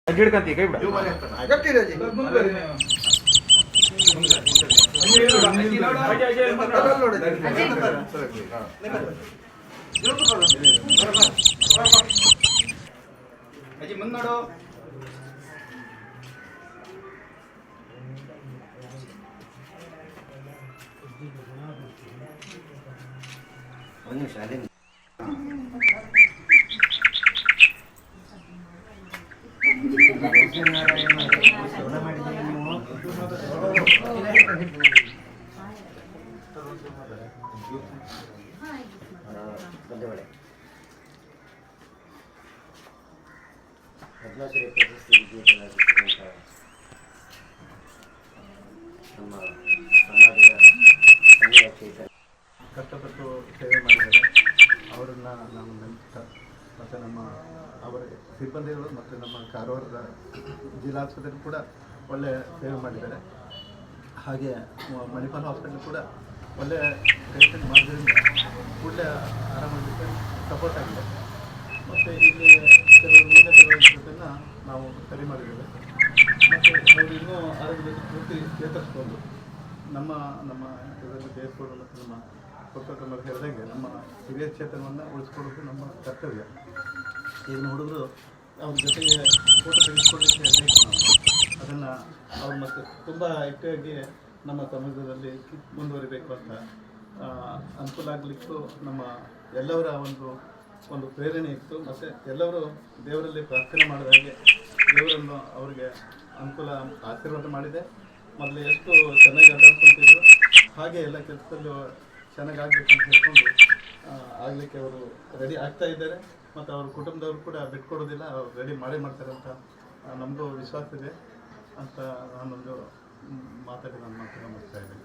ಗಿಡಕಂತಿ ಕೈ ಬಿಡ ಅಜ್ಜಿ ಮುಂದೆ ನೋಡು. ಒಂದು ನಿಮಿಷ ಅದೇ ಪದ್ಮಶ್ರೀ ಪ್ರಶಸ್ತಿ ವಿಜೇತರಾಗಿರ್ತಕ್ಕಂಥ ನಮ್ಮ ಸಮಾಜದ ಸಂಘ ಚೇತನ ಕಷ್ಟಪಟ್ಟು ಸೇವೆ ಮಾಡಿದ್ದಾರೆ. ಅವರನ್ನು ನಾವು ನೆನಪಿಸ್ತಾ ಮತ್ತು ನಮ್ಮ ಅವರ ಸಿಬ್ಬಂದಿಗಳು ಮತ್ತು ನಮ್ಮ ಕಾರವಾರದ ಜಿಲ್ಲಾಸ್ಪತ್ರೆ ಕೂಡ ಒಳ್ಳೆಯ ಸೇವೆ ಮಾಡಿದ್ದಾರೆ. ಹಾಗೆ ಮಣಿಪಾಲ್ ಹಾಸ್ಪಿಟಲ್ ಕೂಡ ಒಳ್ಳೆಯ ಟ್ರೀಟ್ಮೆಂಟ್ ಮಾಡೋದ್ರಿಂದ ಕೂಡಲೇ ಆರಾಮಾಗಲಿಕ್ಕೆ ಸಪೋರ್ಟ್ ಆಗಿದೆ. ಮತ್ತು ಇಲ್ಲಿ ಕೆಲವರು ನ್ಯೂನತೆಗಳನ್ನು ನಾವು ಸರಿ ಮಾಡಿದ್ದೇವೆ. ಮತ್ತು ಅವರು ಇನ್ನೂ ಆರೋಗ್ಯದಲ್ಲಿ ಪೂರ್ತಿ ಚೇತರಿಸ್ಕೊಂಡು ನಮ್ಮ ಇದರಲ್ಲಿ ಬೇರ್ಪಡು ಮತ್ತು ನಮ್ಮ ಕೊಟ್ಟರು ಹೇಳಿದಂಗೆ ನಮ್ಮ ಹಿರಿಯ ಚೇತನವನ್ನು ಉಳಿಸ್ಕೊಳ್ಳೋದು ನಮ್ಮ ಕರ್ತವ್ಯ. ಈಗಿನ ಹುಡುಗರು ಅವ್ರ ಜೊತೆಗೆ ಫೋಟೋ ತೆಗೆದುಕೊಳ್ಳಿಕ್ಕೆ ಬೇಕು. ನಾವು ಅದನ್ನು ಅವ್ರು ಮತ್ತು ತುಂಬ ಹೆಚ್ಚಾಗಿ ನಮ್ಮ ಸಮಾಜದಲ್ಲಿ ಮುಂದುವರಿಬೇಕು ಅಂತ ಅನುಕೂಲ ಆಗಲಿಕ್ಕೂ ನಮ್ಮ ಎಲ್ಲವರ ಒಂದು ಪ್ರೇರಣೆ ಇತ್ತು. ಮತ್ತು ಎಲ್ಲರೂ ದೇವರಲ್ಲಿ ಪ್ರಾರ್ಥನೆ ಮಾಡಿದ ಹಾಗೆ ದೇವರನ್ನು ಅವರಿಗೆ ಅನುಕೂಲ ಆಶೀರ್ವಾದ ಮಾಡಿದೆ. ಮೊದಲು ಎಷ್ಟು ಚೆನ್ನಾಗಿ ಅಡ್ಡಾಡ್ಕೊತಿದ್ರು ಹಾಗೆ ಎಲ್ಲ ಕೆಲಸದಲ್ಲೂ ಚೆನ್ನಾಗಾಗಬೇಕಂತ ಹೇಳ್ಕೊಂಡು ಆಗಲಿಕ್ಕೆ ಅವರು ರೆಡಿ ಆಗ್ತಾ ಇದ್ದಾರೆ. ಮತ್ತು ಅವ್ರ ಕುಟುಂಬದವರು ಕೂಡ ಬಿಟ್ಕೊಡೋದಿಲ್ಲ, ಅವ್ರು ರೆಡಿ ಮಾಡ್ತಾರೆ ಅಂತ ನಮಗೂ ವಿಶ್ವಾಸ ಇದೆ ಅಂತ ನಾನೊಂದು ಮಾತಾಡಿ ನಾನು ಮಾತನ್ನು ಮುಗಿಸ್ತಾ ಇದ್ದೀನಿ.